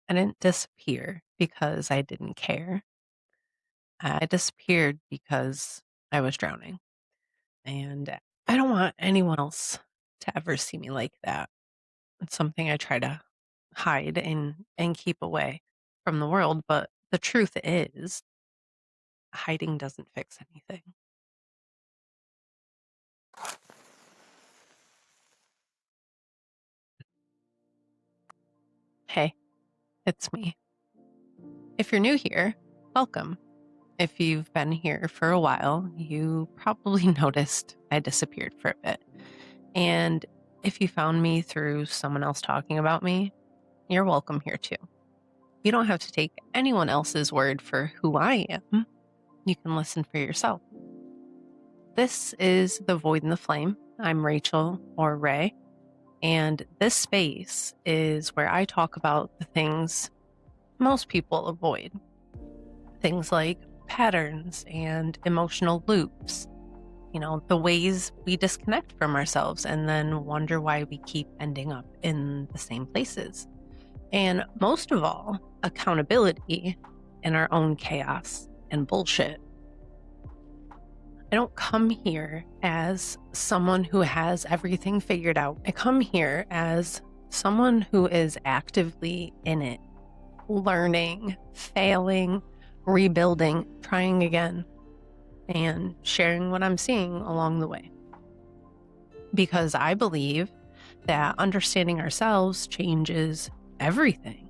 I didn't disappear because I didn't care. I disappeared because I was drowning. And I don't want anyone else to ever see me like that. It's something I try to hide and keep away from the world. But the truth is, hiding doesn't fix anything. Hey, it's me. If you're new here, welcome. If you've been here for a while, you probably noticed I disappeared for a bit. And if you found me through someone else talking about me, you're welcome here too. You don't have to take anyone else's word for who I am. You can listen for yourself. This is The Void and the Flame. I'm Rachel or Ray, and this space is where I talk about the things most people avoid. Things like patterns and emotional loops, the ways we disconnect from ourselves and then wonder why we keep ending up in the same places. And most of all, accountability in our own chaos and bullshit. I don't come here as someone who has everything figured out. I come here as someone who is actively in it, learning, failing, rebuilding, trying again, and sharing what I'm seeing along the way. Because I believe that understanding ourselves changes everything.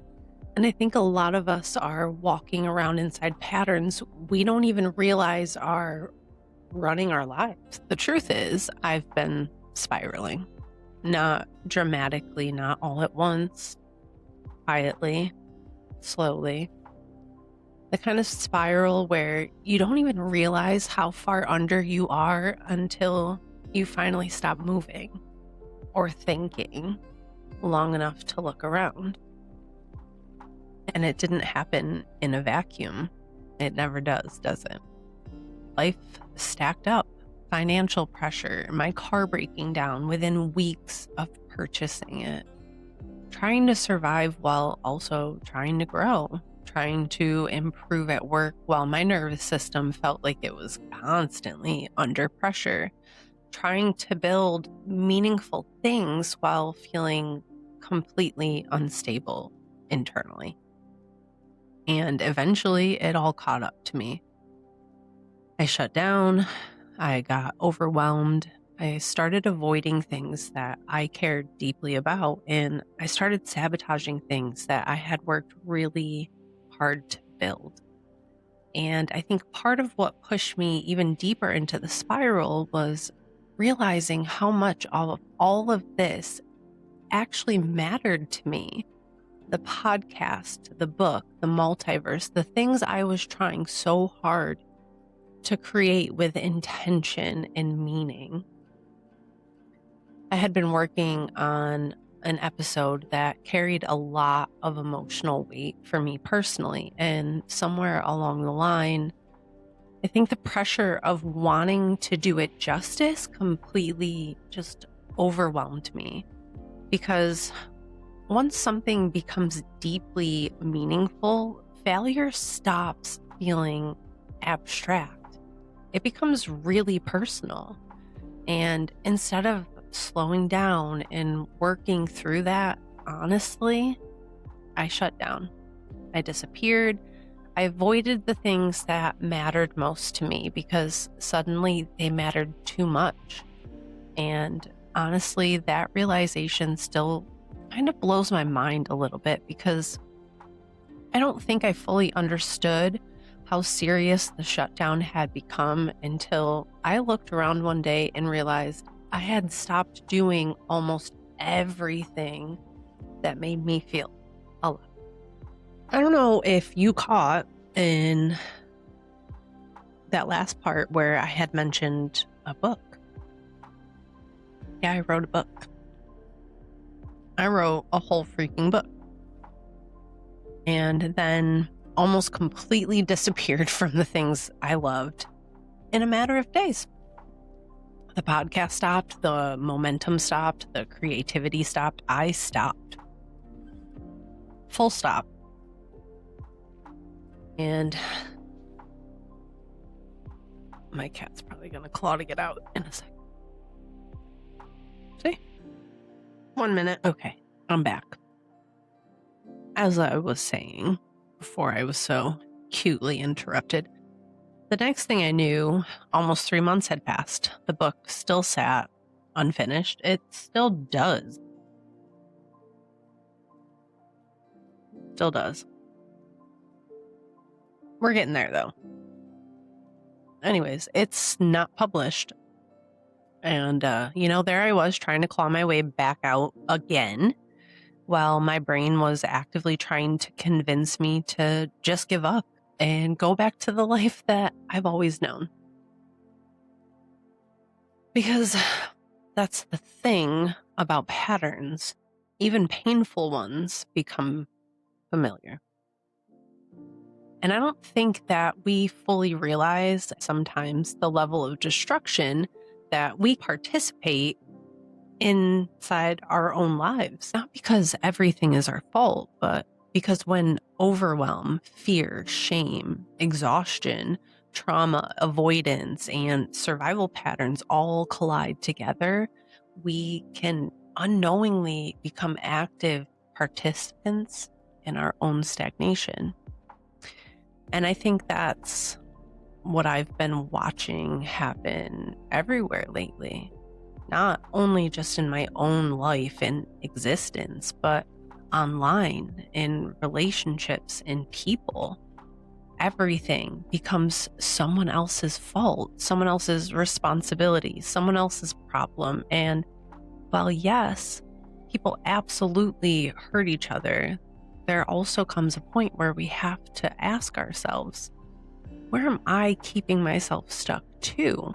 And I think a lot of us are walking around inside patterns we don't even realize are running our lives. The truth is, I've been spiraling. Not dramatically, not all at once, quietly, slowly. The kind of spiral where you don't even realize how far under you are until you finally stop moving or thinking long enough to look around. And it didn't happen in a vacuum. It never does it? Life stacked up, financial pressure, my car breaking down within weeks of purchasing it, trying to survive while also trying to grow, trying to improve at work while my nervous system felt like it was constantly under pressure, trying to build meaningful things while feeling completely unstable internally. And eventually it all caught up to me. I shut down. I got overwhelmed. I started avoiding things that I cared deeply about, and I started sabotaging things that I had worked really hard to build. And I think part of what pushed me even deeper into the spiral was realizing how much all of this actually mattered to me. The podcast, the book, the multiverse, the things I was trying so hard to create with intention and meaning. I had been working on an episode that carried a lot of emotional weight for me personally, and somewhere along the line, I think the pressure of wanting to do it justice completely just overwhelmed me. Because once something becomes deeply meaningful, failure stops feeling abstract. It becomes really personal. And instead of slowing down and working through that honestly, I shut down. I disappeared. I avoided the things that mattered most to me because suddenly they mattered too much. And honestly, that realization still kind of blows my mind a little bit because I don't think I fully understood how serious the shutdown had become until I looked around one day and realized I had stopped doing almost everything that made me feel alive. I don't know if you caught in that last part where I had mentioned a book. Yeah, I wrote a book. I wrote a whole freaking book. And then almost completely disappeared from the things I loved in a matter of days. The podcast stopped, the momentum stopped, the creativity stopped, I stopped. Full stop. And my cat's probably going to claw to get out in a second. See? 1 minute. Okay, I'm back. As I was saying before I was so cutely interrupted, the next thing I knew, almost 3 months had passed. The book still sat unfinished. It still does. Still does. We're getting there, though. Anyways, it's not published. And, there I was trying to claw my way back out again, while my brain was actively trying to convince me to just give up and go back to the life that I've always known. Because that's the thing about patterns. Even painful ones become familiar. And I don't think that we fully realize sometimes the level of destruction that we participate inside our own lives. Not because everything is our fault, but because when overwhelm, fear, shame, exhaustion, trauma, avoidance, and survival patterns all collide together, we can unknowingly become active participants in our own stagnation. And I think that's what I've been watching happen everywhere lately. Not only just in my own life and existence, but online, in relationships, in people. Everything becomes someone else's fault, someone else's responsibility, someone else's problem. And while yes, people absolutely hurt each other, there also comes a point where we have to ask ourselves, where am I keeping myself stuck to?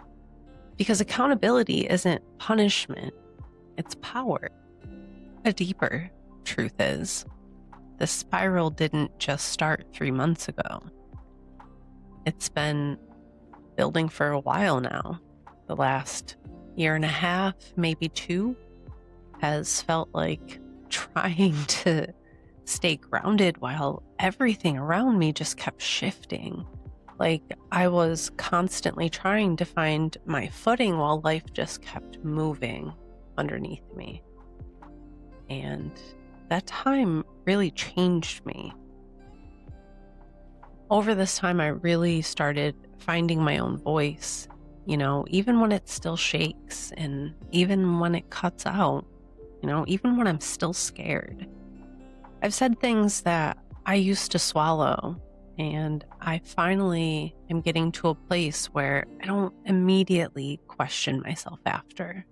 Because accountability isn't punishment, it's power. A deeper truth is, the spiral didn't just start 3 months ago. It's been building for a while now. The last 1.5 years, maybe 2, has felt like trying to stay grounded while everything around me just kept shifting. Like I was constantly trying to find my footing while life just kept moving underneath me. And that time really changed me. Over this time, I really started finding my own voice, even when it still shakes and even when it cuts out, even when I'm still scared. I've said things that I used to swallow, and I finally am getting to a place where I don't immediately question myself after.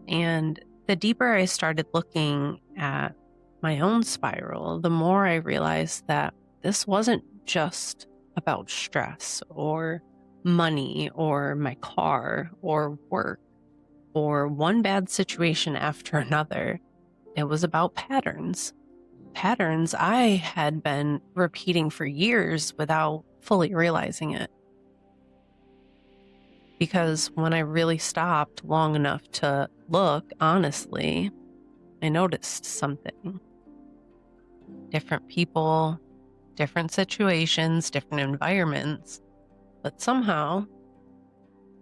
And the deeper I started looking at my own spiral, the more I realized that this wasn't just about stress or money or my car or work or one bad situation after another. It was about patterns. Patterns I had been repeating for years without fully realizing it. Because when I really stopped long enough to look honestly, I noticed something. Different people, different situations, different environments, but somehow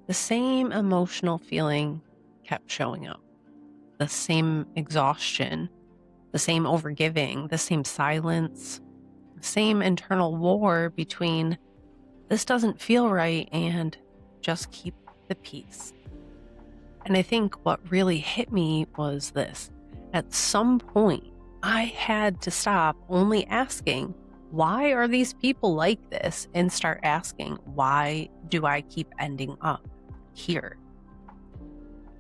the same emotional feeling kept showing up. The same exhaustion, the same overgiving, the same silence, the same internal war between this doesn't feel right and just keep the peace. And I think what really hit me was this. At some point, I had to stop only asking, why are these people like this? And start asking, why do I keep ending up here?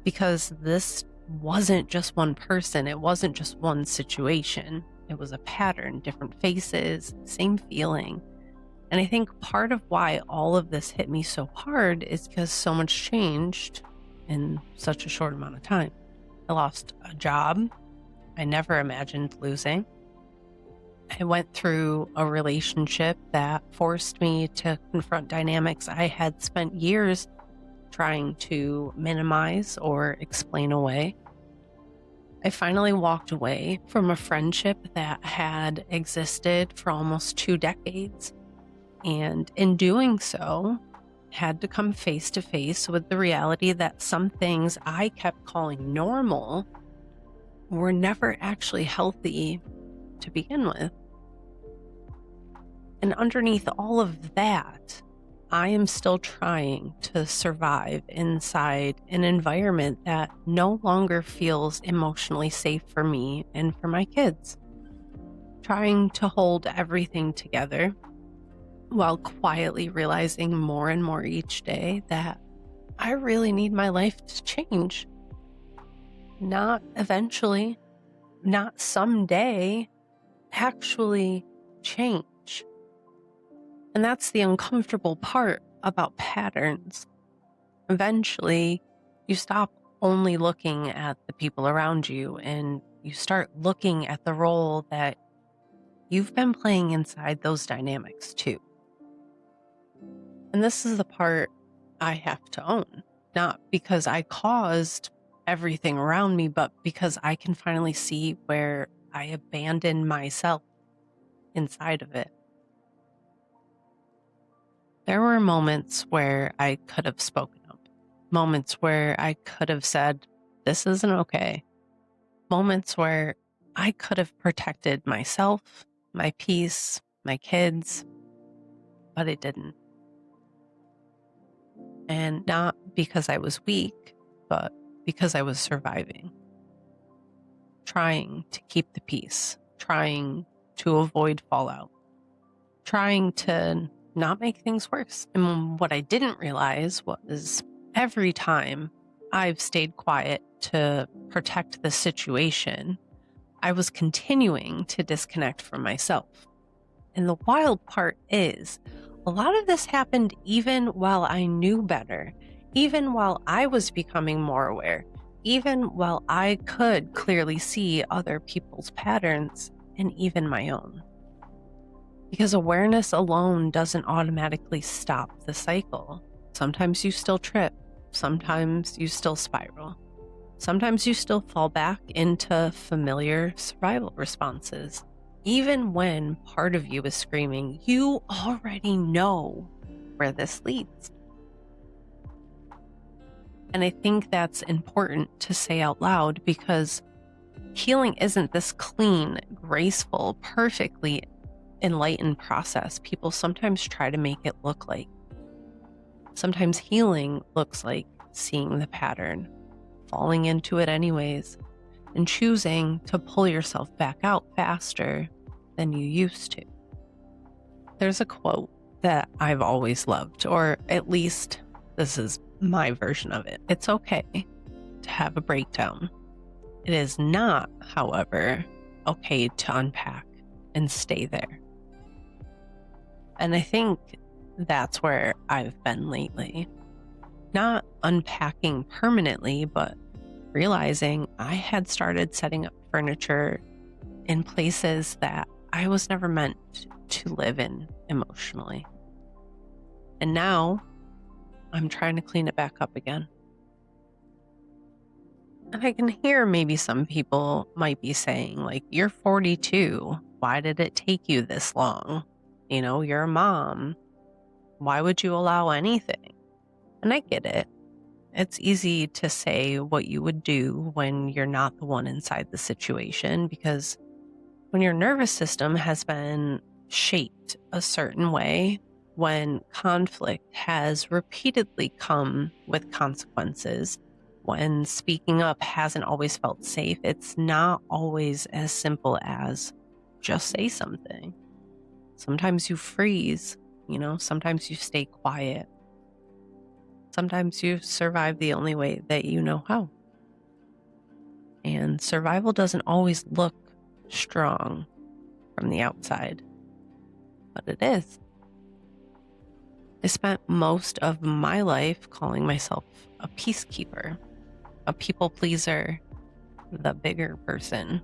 Because this wasn't just one person. It wasn't just one situation. It was a pattern, different faces, same feeling. And I think part of why all of this hit me so hard is because so much changed in such a short amount of time. I lost a job I never imagined losing. I went through a relationship that forced me to confront dynamics I had spent years trying to minimize or explain away. I finally walked away from a friendship that had existed for almost 2 decades. And in doing so, had to come face to face with the reality that some things I kept calling normal were never actually healthy to begin with. And underneath all of that, I am still trying to survive inside an environment that no longer feels emotionally safe for me and for my kids. Trying to hold everything together while quietly realizing more and more each day that I really need my life to change. Not eventually, not someday, actually change. And that's the uncomfortable part about patterns. Eventually, you stop only looking at the people around you and you start looking at the role that you've been playing inside those dynamics too. And this is the part I have to own, not because I caused everything around me, but because I can finally see where I abandoned myself inside of it. There were moments where I could have spoken up, moments where I could have said, this isn't okay, moments where I could have protected myself, my peace, my kids, but it didn't. And not because I was weak, but because I was surviving, trying to keep the peace, trying to avoid fallout, trying to not make things worse. And what I didn't realize was every time I've stayed quiet to protect the situation, I was continuing to disconnect from myself. And the wild part is, a lot of this happened even while I knew better, even while I was becoming more aware, even while I could clearly see other people's patterns and even my own. Because awareness alone doesn't automatically stop the cycle. Sometimes you still trip. Sometimes you still spiral. Sometimes you still fall back into familiar survival responses. Even when part of you is screaming, you already know where this leads. And I think that's important to say out loud because healing isn't this clean, graceful, perfectly enlightened process people sometimes try to make it look like. Sometimes healing looks like seeing the pattern, falling into it anyways, and choosing to pull yourself back out faster than you used to. There's a quote that I've always loved, or at least this is my version of it. It's okay to have a breakdown. It is not, however, okay to unpack and stay there. And I think that's where I've been lately. Not unpacking permanently, but realizing I had started setting up furniture in places that I was never meant to live in emotionally. And now I'm trying to clean it back up again. And I can hear maybe some people might be saying, like, you're 42. Why did it take you this long? You know, you're a mom. Why would you allow anything? And I get it. It's easy to say what you would do when you're not the one inside the situation, because when your nervous system has been shaped a certain way, when conflict has repeatedly come with consequences, when speaking up hasn't always felt safe, it's not always as simple as just say something. Sometimes you freeze, sometimes you stay quiet. Sometimes you survive the only way that you know how. And survival doesn't always look strong from the outside, but it is. I spent most of my life calling myself a peacekeeper, a people pleaser, the bigger person.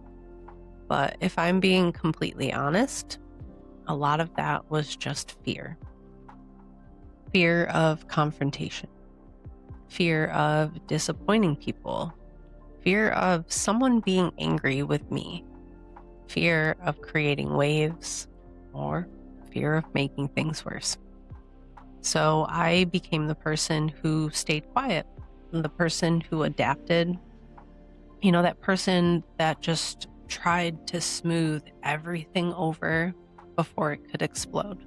But if I'm being completely honest, a lot of that was just fear. Fear of confrontation, fear of disappointing people, fear of someone being angry with me, fear of creating waves, or fear of making things worse. So I became the person who stayed quiet, the person who adapted, that person that just tried to smooth everything over before it could explode.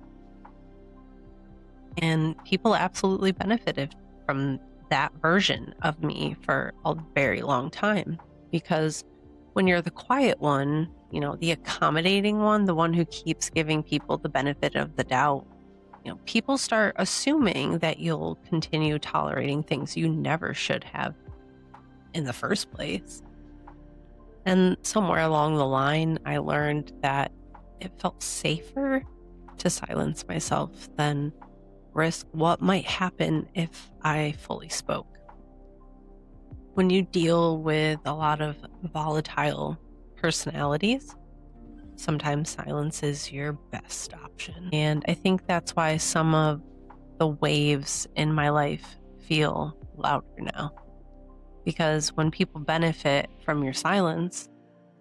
And people absolutely benefited from that version of me for a very long time, because when you're the quiet one, the accommodating one, the one who keeps giving people the benefit of the doubt, people start assuming that you'll continue tolerating things you never should have in the first place. And somewhere along the line, I learned that it felt safer to silence myself than risk what might happen if I fully spoke. When you deal with a lot of volatile personalities, sometimes silence is your best option. And I think that's why some of the waves in my life feel louder now. Because when people benefit from your silence,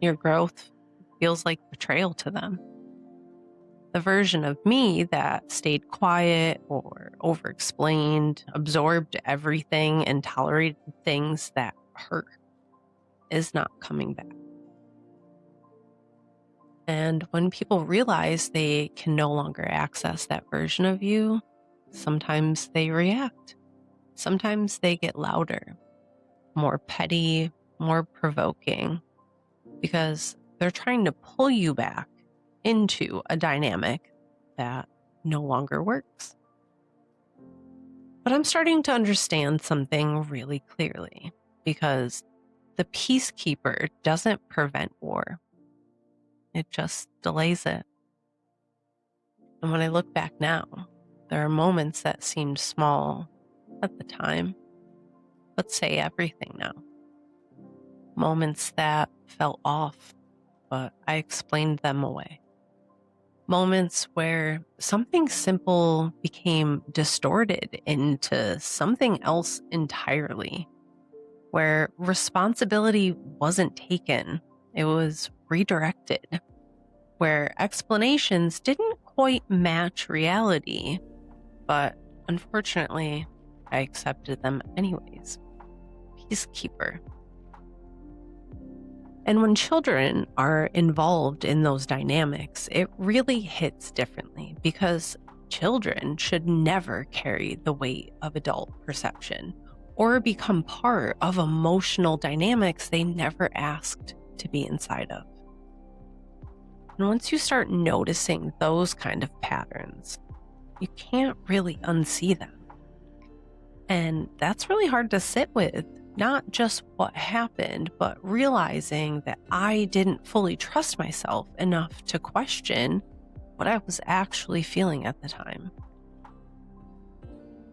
your growth feels like betrayal to them. The version of me that stayed quiet or overexplained, absorbed everything, and tolerated things that hurt is not coming back. And when people realize they can no longer access that version of you, sometimes they react. Sometimes they get louder, more petty, more provoking, because they're trying to pull you back into a dynamic that no longer works. But I'm starting to understand something really clearly, because the peacekeeper doesn't prevent war. It just delays it. And when I look back now, there are moments that seemed small at the time, but say everything now. Moments that felt off, but I explained them away. Moments where something simple became distorted into something else entirely, where responsibility wasn't taken, it was redirected, where explanations didn't quite match reality, but unfortunately, I accepted them anyways. Peacekeeper. And when children are involved in those dynamics, it really hits differently, because children should never carry the weight of adult perception or become part of emotional dynamics they never asked to be inside of. And once you start noticing those kind of patterns, you can't really unsee them. And that's really hard to sit with. Not just what happened, but realizing that I didn't fully trust myself enough to question what I was actually feeling at the time.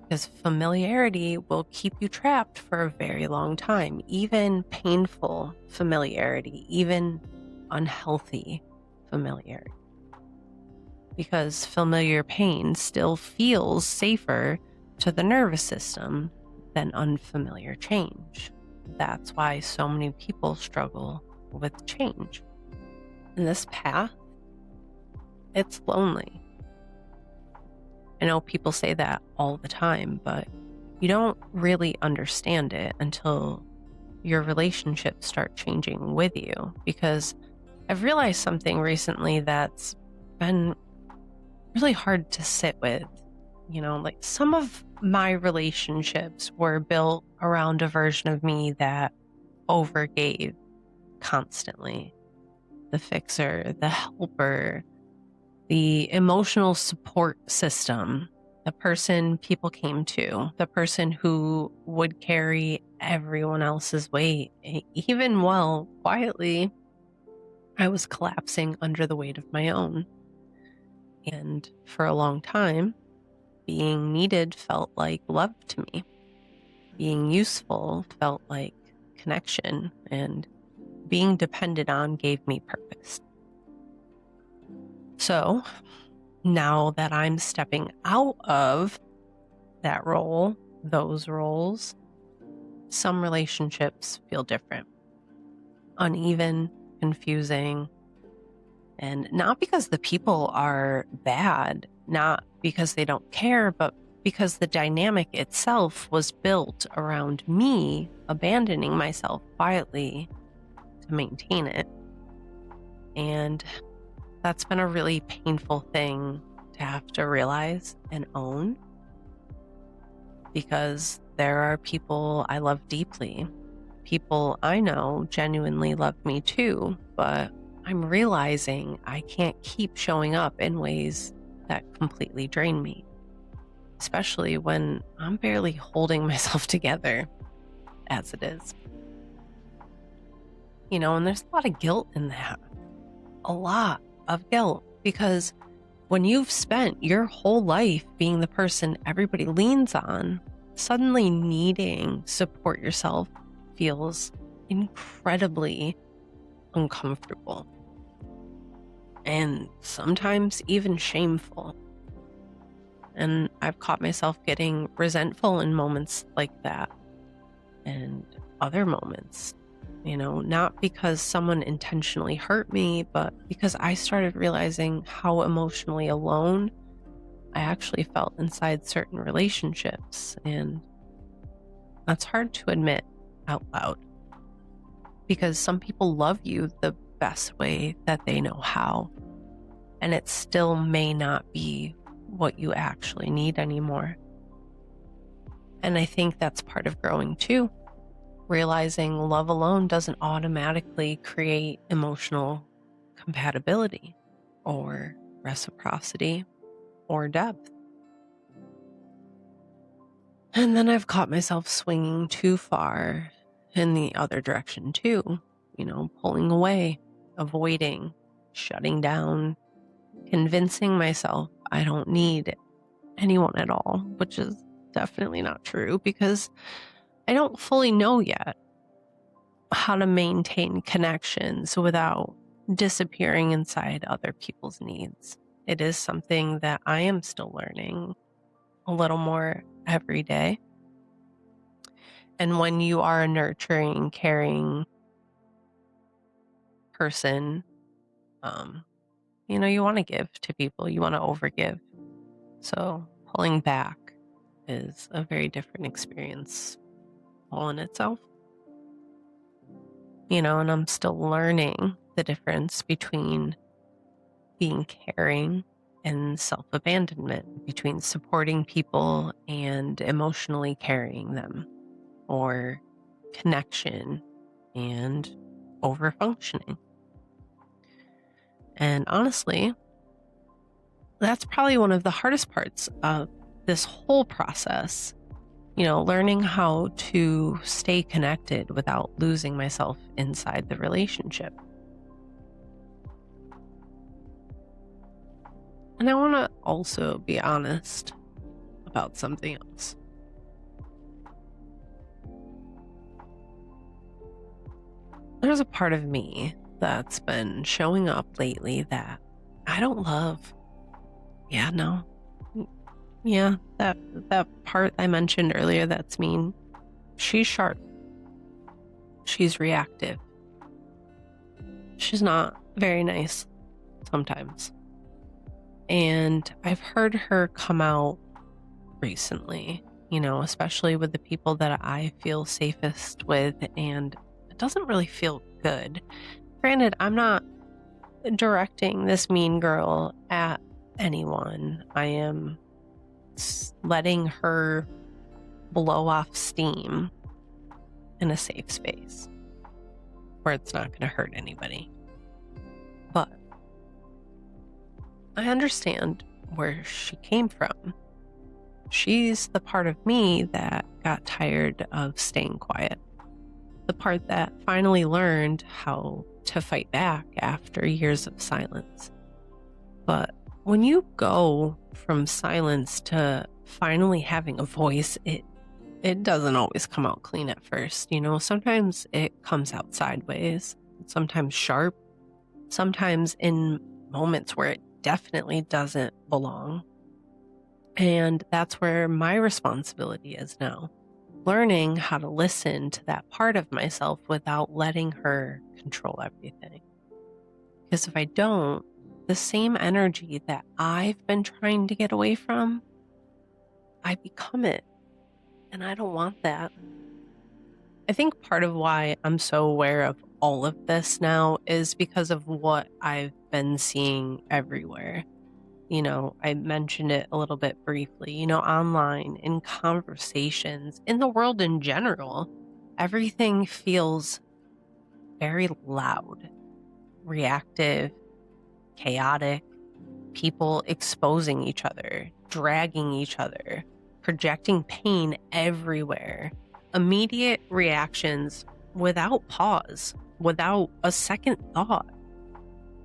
Because familiarity will keep you trapped for a very long time, even painful familiarity, even unhealthy familiarity. Because familiar pain still feels safer to the nervous system than unfamiliar change. That's why so many people struggle with change. And this path, it's lonely. I know people say that all the time, but you don't really understand it until your relationships start changing with you. Because I've realized something recently that's been really hard to sit with. Like some of my relationships were built around a version of me that overgave constantly. The fixer, the helper, the emotional support system, the person people came to, the person who would carry everyone else's weight, even while quietly I was collapsing under the weight of my own. And for a long time, being needed felt like love to me. Being useful felt like connection, and being depended on gave me purpose. So now that I'm stepping out of that role, those roles, some relationships feel different, uneven, confusing, And not because the people are bad, not because they don't care, but because the dynamic itself was built around me abandoning myself quietly to maintain it. And that's been a really painful thing to have to realize and own, because there are people I love deeply. People I know genuinely love me too, but I'm realizing I can't keep showing up in ways that completely drain me, especially when I'm barely holding myself together as it is. And there's a lot of guilt in that. A lot of guilt, because when you've spent your whole life being the person everybody leans on, suddenly needing support yourself feels incredibly uncomfortable and sometimes even shameful. And I've caught myself getting resentful in moments like that and other moments, not because someone intentionally hurt me, but because I started realizing how emotionally alone I actually felt inside certain relationships. And that's hard to admit out loud, because some people love you the best way that they know how, and it still may not be what you actually need anymore. And I think that's part of growing too, realizing love alone doesn't automatically create emotional compatibility or reciprocity or depth. And then I've caught myself swinging too far in the other direction too, pulling away, avoiding, shutting down, convincing myself I don't need anyone at all, which is definitely not true, because I don't fully know yet how to maintain connections without disappearing inside other people's needs. It is something that I am still learning a little more every day. And when you are a nurturing, caring person, you want to give to people, you want to overgive. So pulling back is a very different experience all in itself. And I'm still learning the difference between being caring and self-abandonment, between supporting people and emotionally carrying them, or connection and overfunctioning. And honestly, that's probably one of the hardest parts of this whole process, learning how to stay connected without losing myself inside the relationship. And I want to also be honest about something else. There's a part of me that's been showing up lately that I don't love. That part I mentioned earlier, that's mean. She's sharp. She's reactive. She's not very nice sometimes. And I've heard her come out recently, especially with the people that I feel safest with, and it doesn't really feel good. Granted, I'm not directing this mean girl at anyone. I am letting her blow off steam in a safe space where it's not going to hurt anybody. But I understand where she came from. She's the part of me that got tired of staying quiet. The part that finally learned how to fight back after years of silence. But when you go from silence to finally having a voice, it doesn't always come out clean at first. Sometimes it comes out sideways, sometimes sharp, sometimes in moments where it definitely doesn't belong. And that's where my responsibility is now, learning how to listen to that part of myself without letting her control everything. Because if I don't, the same energy that I've been trying to get away from, I become it. And I don't want that. I think part of why I'm so aware of all of this now is because of what I've been seeing everywhere. I mentioned it a little bit briefly, online, in conversations, in the world in general, everything feels very loud, reactive, chaotic, people exposing each other, dragging each other, projecting pain everywhere, immediate reactions without pause, without a second thought.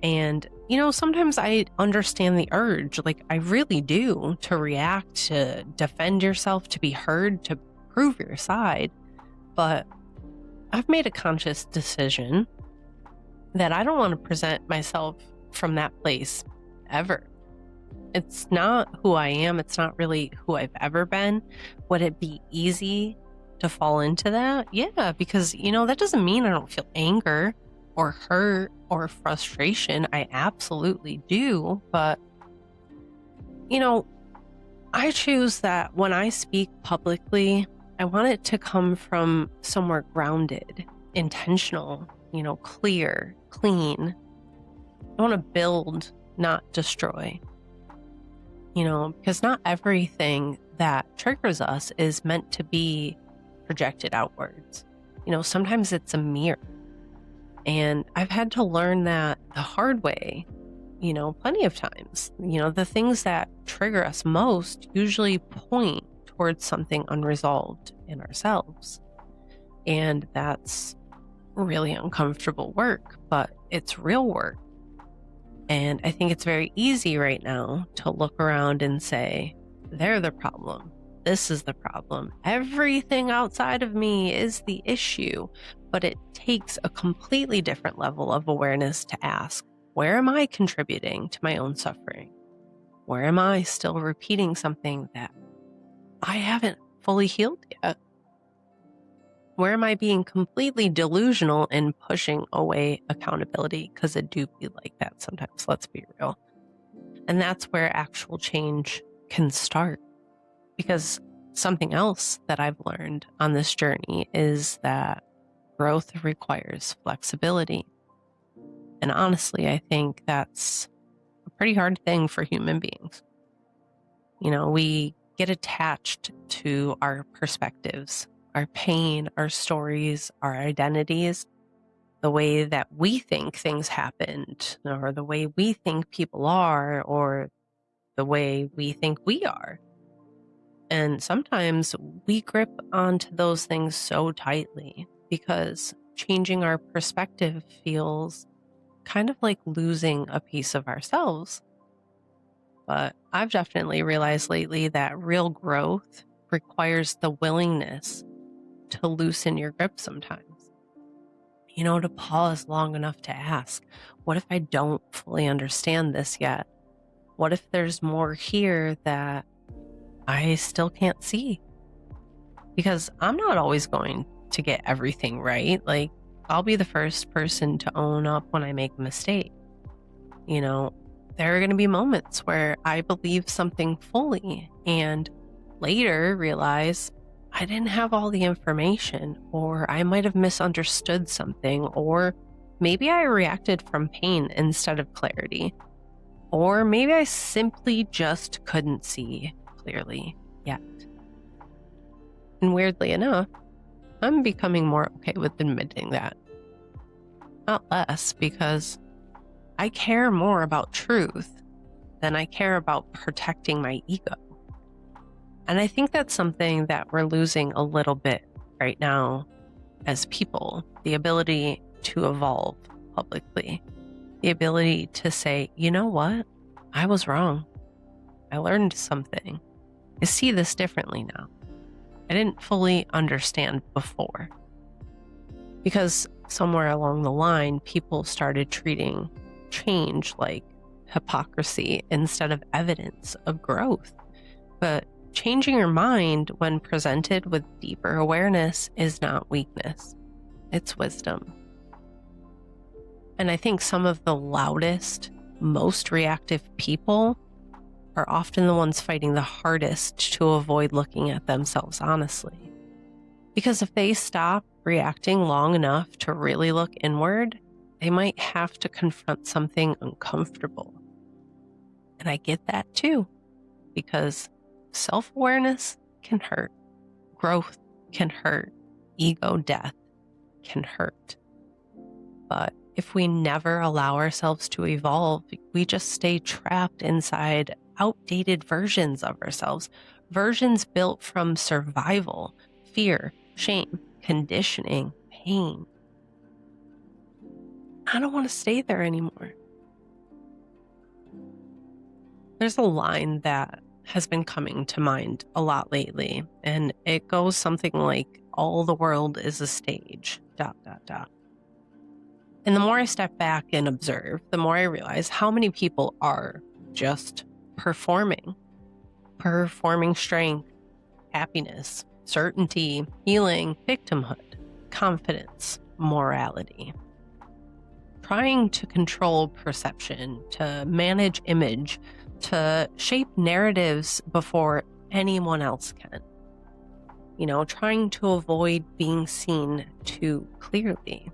And, sometimes I understand the urge, like I really do, to react, to defend yourself, to be heard, to prove your side. But I've made a conscious decision that I don't want to present myself from that place ever. It's not who I am. It's not really who I've ever been. Would it be easy to fall into that? Yeah, because, that doesn't mean I don't feel anger or hurt or frustration. I absolutely do. But, I choose that when I speak publicly, I want it to come from somewhere grounded, intentional, clear, clean. I want to build, not destroy. Because not everything that triggers us is meant to be projected outwards. Sometimes it's a mirror. And I've had to learn that the hard way, plenty of times. The things that trigger us most usually point towards something unresolved in ourselves. And that's really uncomfortable work, but it's real work. And I think it's very easy right now to look around and say, they're the problem. This is the problem. Everything outside of me is the issue. But it takes a completely different level of awareness to ask, where am I contributing to my own suffering? Where am I still repeating something that I haven't fully healed yet? Where am I being completely delusional and pushing away accountability? Because it do be like that sometimes, let's be real. And that's where actual change can start. Because something else that I've learned on this journey is that growth requires flexibility. And honestly, I think that's a pretty hard thing for human beings. We get attached to our perspectives, our pain, our stories, our identities, the way that we think things happened, or the way we think people are, or the way we think we are. And sometimes we grip onto those things so tightly because changing our perspective feels kind of like losing a piece of ourselves. But I've definitely realized lately that real growth requires the willingness to loosen your grip sometimes. To pause long enough to ask, what if I don't fully understand this yet? What if there's more here that I still can't see? Because I'm not always going to get everything right. Like, I'll be the first person to own up when I make a mistake. There are going to be moments where I believe something fully and later realize I didn't have all the information, or I might have misunderstood something, or maybe I reacted from pain instead of clarity, or maybe I simply just couldn't see clearly yet. And weirdly enough, I'm becoming more okay with admitting that. Not less, because I care more about truth than I care about protecting my ego. And I think that's something that we're losing a little bit right now as people, the ability to evolve publicly, the ability to say, you know what? I was wrong. I learned something. I see this differently now. I didn't fully understand before. Because somewhere along the line, people started treating change like hypocrisy instead of evidence of growth. But changing your mind when presented with deeper awareness is not weakness. It's wisdom. And I think some of the loudest most reactive people are often the ones fighting the hardest to avoid looking at themselves honestly. Because if they stop reacting long enough to really look inward, they might have to confront something uncomfortable. And I get that too, because self-awareness can hurt. Growth can hurt. Ego death can hurt. But if we never allow ourselves to evolve, we just stay trapped inside outdated versions of ourselves, versions built from survival, fear, shame, conditioning, pain. I don't want to stay there anymore. There's a line that has been coming to mind a lot lately, and it goes something like, all the world is a stage, ... And the more I step back and observe, the more I realize how many people are just performing strength, happiness, certainty, healing, victimhood, confidence, morality. Trying to control perception, to manage image, to shape narratives before anyone else can. Trying to avoid being seen too clearly.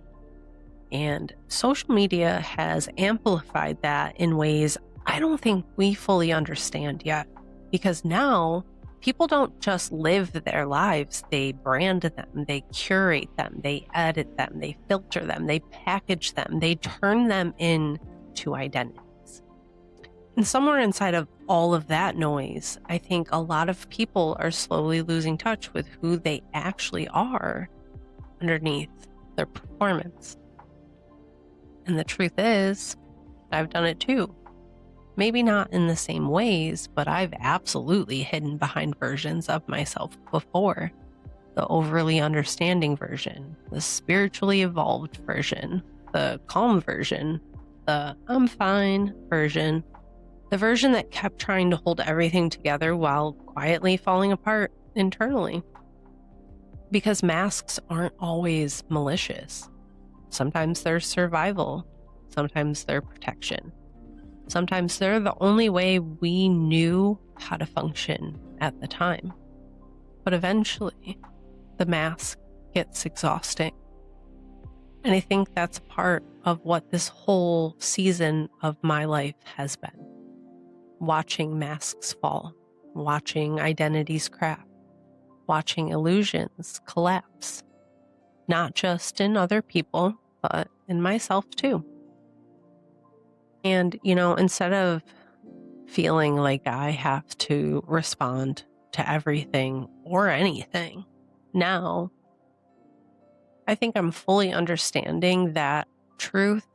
And social media has amplified that in ways I don't think we fully understand yet. Because now, people don't just live their lives, they brand them, they curate them, they edit them, they filter them, they package them, they turn them into identities. And somewhere inside of all of that noise, I think a lot of people are slowly losing touch with who they actually are underneath their performance. And the truth is, I've done it too. Maybe not in the same ways, but I've absolutely hidden behind versions of myself before. The overly understanding version, the spiritually evolved version, the calm version, the I'm fine version, the version that kept trying to hold everything together while quietly falling apart internally. Because masks aren't always malicious. Sometimes they're survival. Sometimes they're protection. Sometimes they're the only way we knew how to function at the time. But eventually, the mask gets exhausting. And I think that's part of what this whole season of my life has been. Watching masks fall, watching identities crack, watching illusions collapse. Not just in other people, but in myself too. And, instead of feeling like I have to respond to everything or anything, now I think I'm fully understanding that truth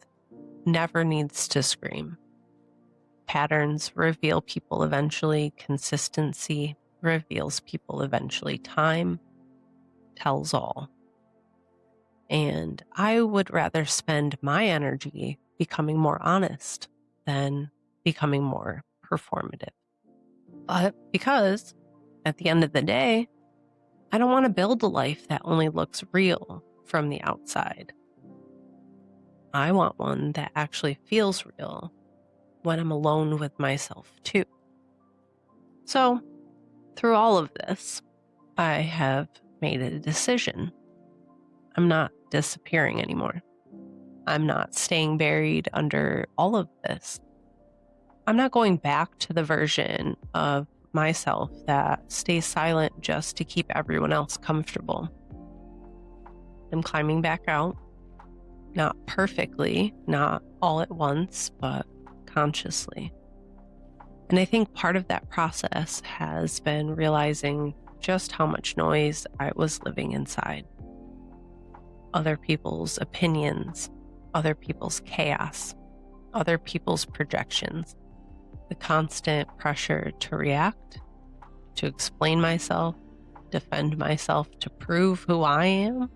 never needs to scream. Patterns reveal people eventually. Consistency reveals people eventually. Time tells all. And I would rather spend my energy becoming more honest than becoming more performative. But because at the end of the day, I don't want to build a life that only looks real from the outside. I want one that actually feels real when I'm alone with myself too. So, through all of this, I have made a decision. I'm not disappearing anymore. I'm not staying buried under all of this. I'm not going back to the version of myself that stays silent just to keep everyone else comfortable. I'm climbing back out, not perfectly, not all at once, but consciously. And I think part of that process has been realizing just how much noise I was living inside. Other people's opinions, other people's chaos, other people's projections, the constant pressure to react, to explain myself, defend myself, to prove who I am.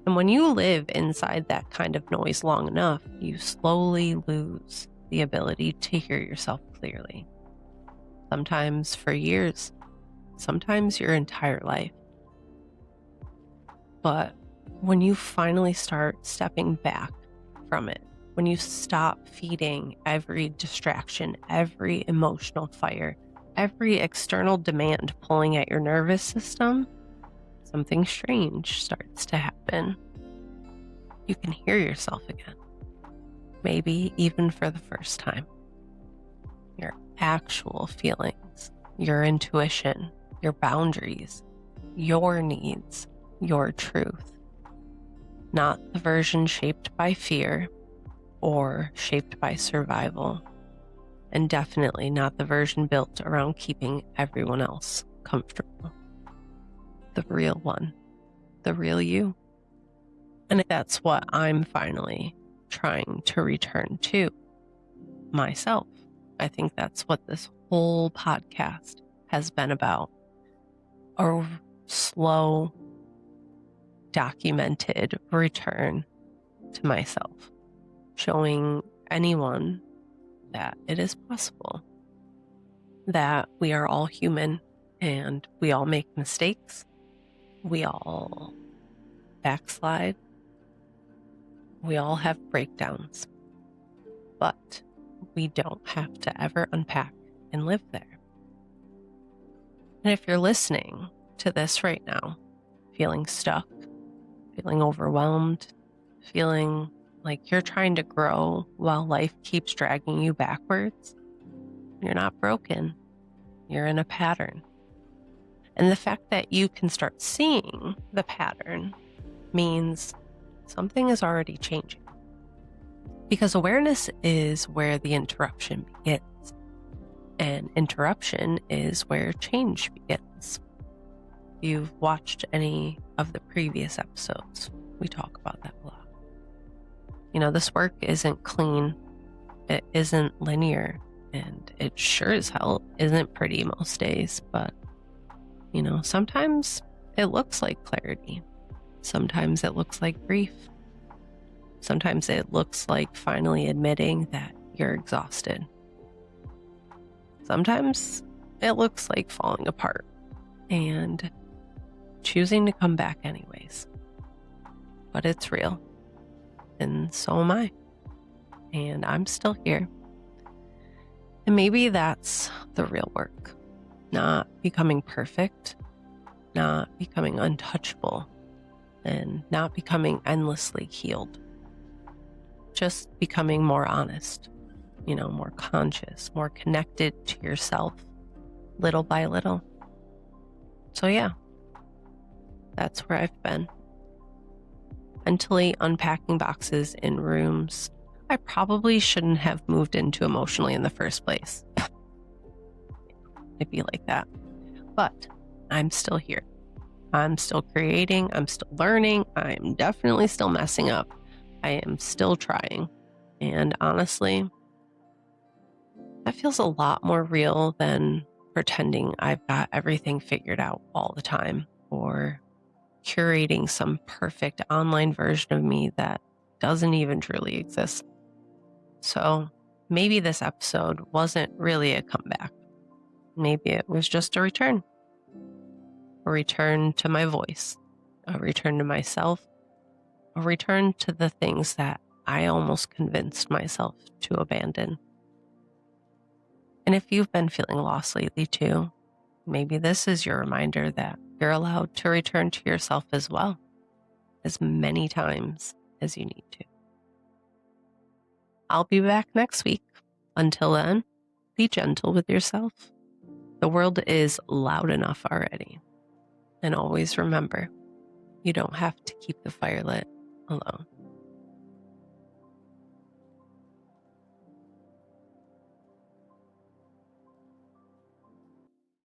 And when you live inside that kind of noise long enough, you slowly lose the ability to hear yourself clearly. Sometimes for years, sometimes your entire life. But when you finally start stepping back from it, when you stop feeding every distraction, every emotional fire, every external demand pulling at your nervous system, something strange starts to happen. You can hear yourself again, maybe even for the first time. Your actual feelings, your intuition, your boundaries, your needs, your truth. Not the version shaped by fear or shaped by survival, and definitely not the version built around keeping everyone else comfortable. The real one, the real you. And that's what I'm finally trying to return to myself. I think that's what this whole podcast has been about. A slow, documented return to myself, showing anyone that it is possible, that we are all human and we all make mistakes, we all backslide, we all have breakdowns, but we don't have to ever unpack and live there. And if you're listening to this right now, feeling stuck, feeling overwhelmed, feeling like you're trying to grow while life keeps dragging you backwards, you're not broken. You're in a pattern. And the fact that you can start seeing the pattern means something is already changing. Because awareness is where the interruption begins. And interruption is where change begins. If you've watched any of the previous episodes, we talk about that a lot. You know, this work isn't clean, it isn't linear, and it sure as hell isn't pretty most days, but, you know, sometimes it looks like clarity. Sometimes it looks like grief. Sometimes it looks like finally admitting that you're exhausted. Sometimes it looks like falling apart and choosing to come back anyways. But it's real. And so am I. And I'm still here. And maybe that's the real work. Not becoming perfect, not becoming untouchable, and not becoming endlessly healed. Just becoming more honest, you know, more conscious, more connected to yourself, little by little. So yeah, that's where I've been. Mentally unpacking boxes in rooms I probably shouldn't have moved into emotionally in the first place. It'd be like that. But I'm still here. I'm still creating. I'm still learning. I'm definitely still messing up. I am still trying. And honestly, that feels a lot more real than pretending I've got everything figured out all the time, or curating some perfect online version of me that doesn't even truly exist. So maybe this episode wasn't really a comeback. Maybe it was just a return to my voice, a return to myself, a return to the things that I almost convinced myself to abandon. And if you've been feeling lost lately too, maybe this is your reminder that you're allowed to return to yourself as well, as many times as you need to. I'll be back next week. Until then, be gentle with yourself. The world is loud enough already. And always remember, you don't have to keep the fire lit alone.